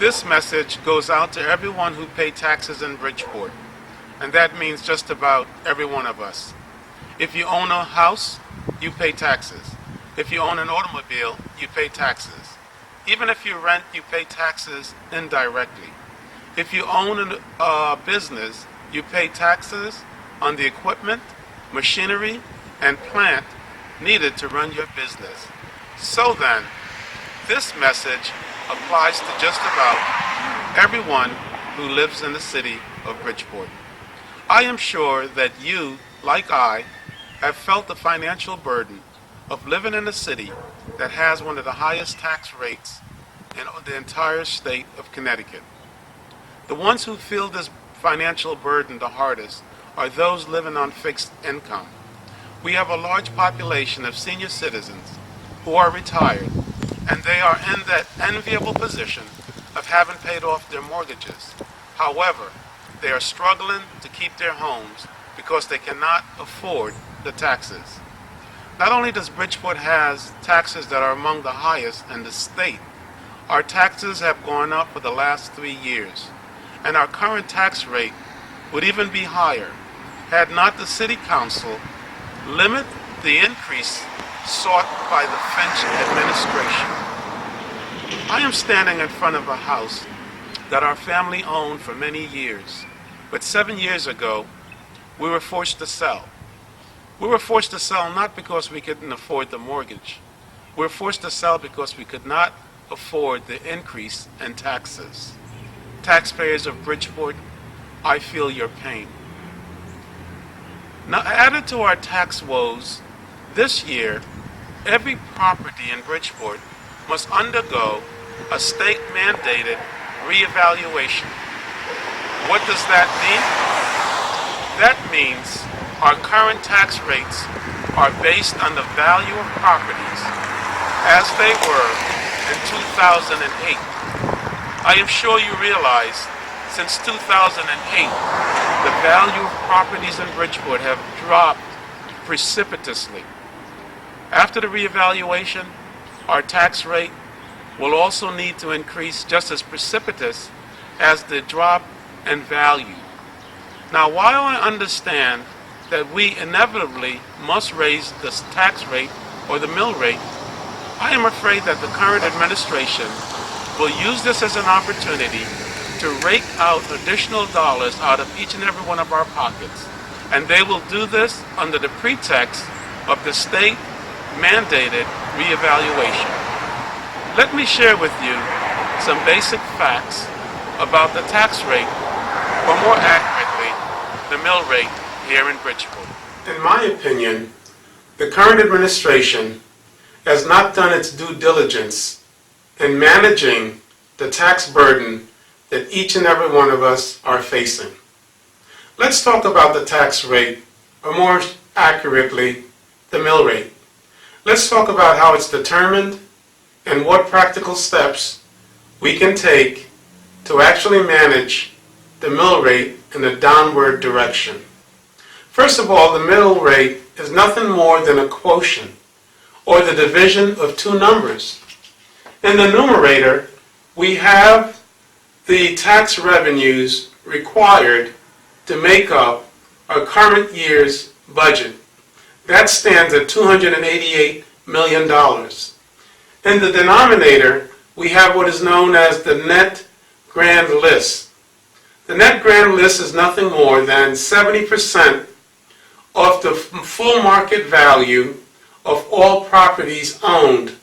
This message goes out to everyone who pays taxes in Bridgeport, and that means just about every one of us. If you own a house, you pay taxes. If you own an automobile, you pay taxes. Even if you rent, you pay taxes indirectly. If you own a business, you pay taxes on the equipment, machinery, and plant needed to run your business. So then, this message applies to just about everyone who lives in the city of Bridgeport. I am sure that you, like I, have felt the financial burden of living in a city that has one of the highest tax rates in the entire state of Connecticut. The ones who feel this financial burden the hardest are those living on fixed income. We have a large population of senior citizens who are retired, and they are in that enviable position of having paid off their mortgages. However, they are struggling to keep their homes because they cannot afford the taxes. Not only does Bridgeport has taxes that are among the highest in the state, our taxes have gone up for the last 3 years, and our current tax rate would even be higher had not the City Council limit the increase sought by the Finch administration. I am standing in front of a house that our family owned for many years, but 7 years ago, we were forced to sell. We were forced to sell not because we couldn't afford the mortgage. We were forced to sell because we could not afford the increase in taxes. Taxpayers of Bridgeport, I feel your pain. Now, added to our tax woes, this year, every property in Bridgeport must undergo a state-mandated reevaluation. What does that mean? That means our current tax rates are based on the value of properties as they were in 2008. I am sure you realize since 2008, the value of properties in Bridgeport have dropped precipitously. After the reevaluation, our tax rate will also need to increase just as precipitous as the drop in value. Now, while I understand that we inevitably must raise the tax rate or the mill rate, I am afraid that the current administration will use this as an opportunity to rake out additional dollars out of each and every one of our pockets. And they will do this under the pretext of the state-mandated reevaluation. Let me share with you some basic facts about the tax rate, or more accurately, the mill rate here in Bridgeport. In my opinion, the current administration has not done its due diligence in managing the tax burden that each and every one of us are facing. Let's talk about the tax rate, or more accurately, the mill rate. Let's talk about how it's determined and what practical steps we can take to actually manage the mill rate in a downward direction. First of all, the mill rate is nothing more than a quotient, or the division of two numbers. In the numerator, we have the tax revenues required to make up our current year's budget. That stands at $288 million. In the denominator, we have what is known as the net grand list. The net grand list is nothing more than 70% of the full market value of all properties owned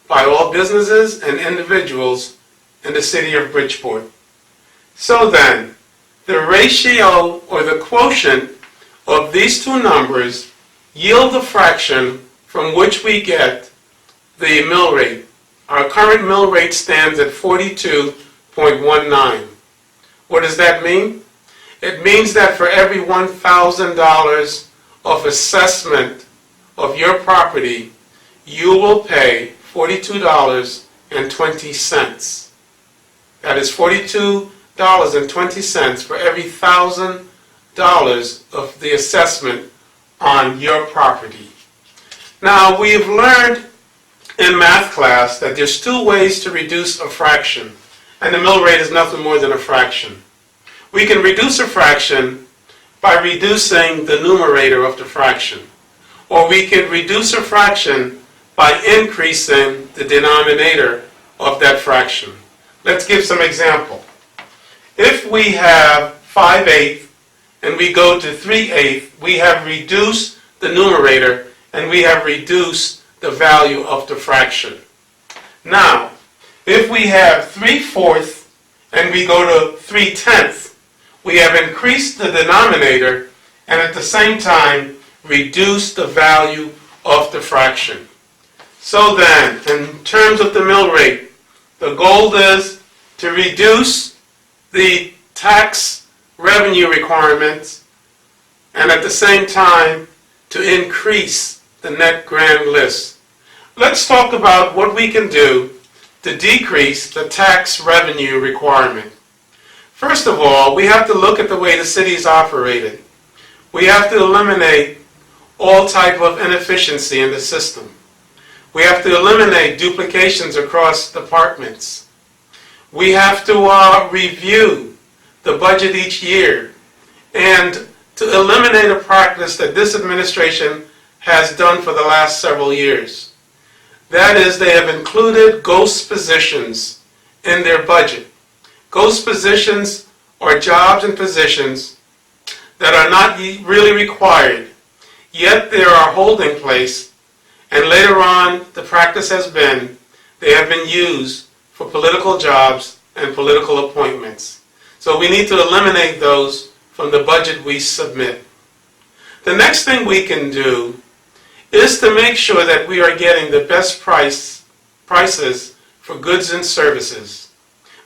by all businesses and individuals in the city of Bridgeport. So then, the ratio or the quotient of these two numbers yield the fraction from which we get the mill rate. Our current mill rate stands at 42.19. What does that mean? It means that for every $1,000 of assessment of your property, you will pay $42.20. That is $42.20 for every $1,000 of the assessment on your property. Now, we have learned in math class that there's two ways to reduce a fraction, and the mill rate is nothing more than a fraction. We can reduce a fraction by reducing the numerator of the fraction, or we can reduce a fraction by increasing the denominator of that fraction. Let's give some example. If we have 5/8 and we go to 3/8, we have reduced the numerator and we have reduced the value of the fraction. Now, if we have 3/4 and we go to 3/10, we have increased the denominator and at the same time reduced the value of the fraction. So then, in terms of the mill rate, the goal is to reduce the tax revenue requirements and at the same time to increase the net grand list. Let's talk about what we can do to decrease the tax revenue requirement. First of all, we have to look at the way the city is operated. We have to eliminate all type of inefficiency in the system. We have to eliminate duplications across departments. We have to review the budget each year and to eliminate a practice that this administration has done for the last several years. That is, they have included ghost positions in their budget. Ghost positions are jobs and positions that are not really required, yet they are a holding place, and later on the practice has been they have been used for political jobs and political appointments. So we need to eliminate those from the budget we submit. The next thing we can do is to make sure that we are getting the best prices for goods and services.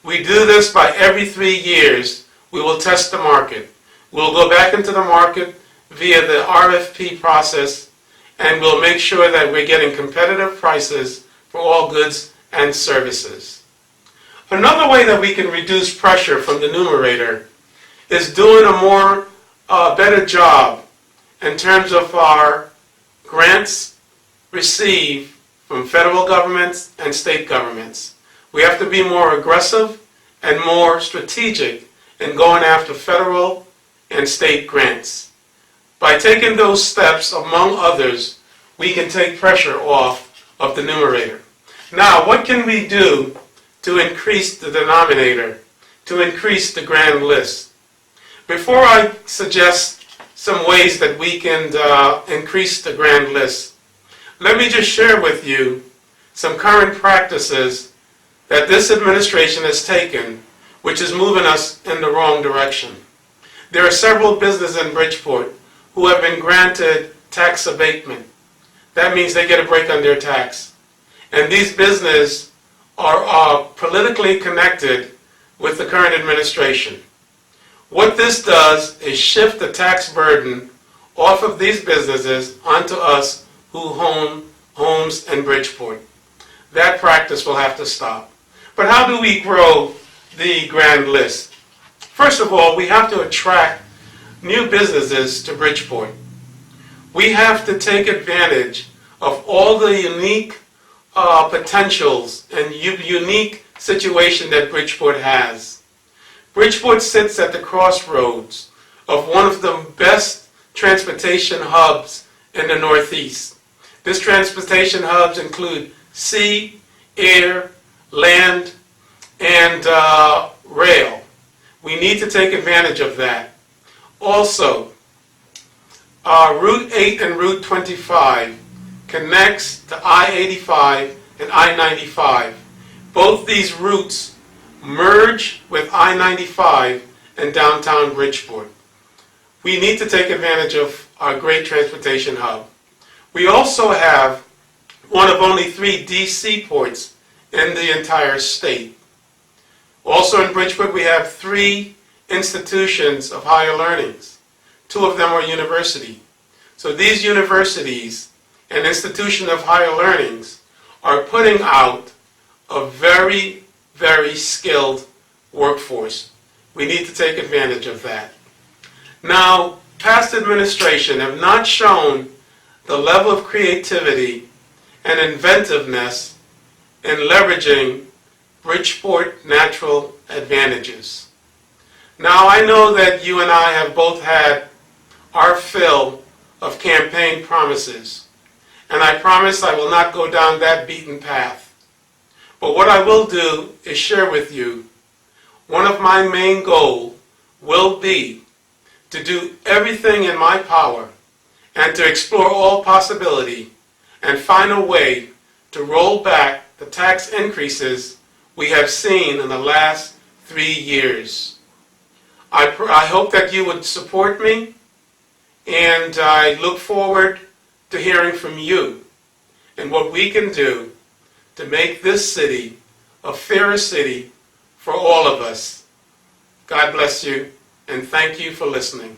We do this by every 3 years. We will test the market. We'll go back into the market via the RFP process and we'll make sure that we're getting competitive prices for all goods and services. Another way that we can reduce pressure from the numerator is doing a better job in terms of our grants received from federal governments and state governments. We have to be more aggressive and more strategic in going after federal and state grants. By taking those steps, among others, we can take pressure off of the numerator. Now, what can we do to increase the denominator, to increase the grand list? Before I suggest some ways that we can increase the grand list, let me just share with you some current practices that this administration has taken, which is moving us in the wrong direction. There are several businesses in Bridgeport who have been granted tax abatement. That means they get a break on their tax. And these businesses are politically connected with the current administration. What this does is shift the tax burden off of these businesses onto us who own homes in Bridgeport. That practice will have to stop. But how do we grow the grand list? First of all, we have to attract new businesses to Bridgeport. We have to take advantage of all the unique potentials and unique situation that Bridgeport has. Bridgeport sits at the crossroads of one of the best transportation hubs in the Northeast. This transportation hubs include sea, air, land, and rail. We need to take advantage of that. Also, Route 8 and Route 25 connects to I-85 and I-95. Both these routes merge with I-95 in downtown Bridgeport. We need to take advantage of our great transportation hub. We also have one of only 3 DC ports in the entire state. Also in Bridgeport, we have 3 institutions of higher learnings. 2 of them are university. So these universities and institutions of higher learnings are putting out a very, very skilled workforce. We need to take advantage of that. Now, past administration have not shown the level of creativity and inventiveness in leveraging Bridgeport Natural Advantages. Now, I know that you and I have both had our fill of campaign promises, and I promise I will not go down that beaten path. But what I will do is share with you one of my main goals will be to do everything in my power and to explore all possibility and find a way to roll back the tax increases we have seen in the last 3 years. I hope that you would support me, and I look forward to hearing from you and what we can do to make this city a fairer city for all of us. God bless you, and thank you for listening.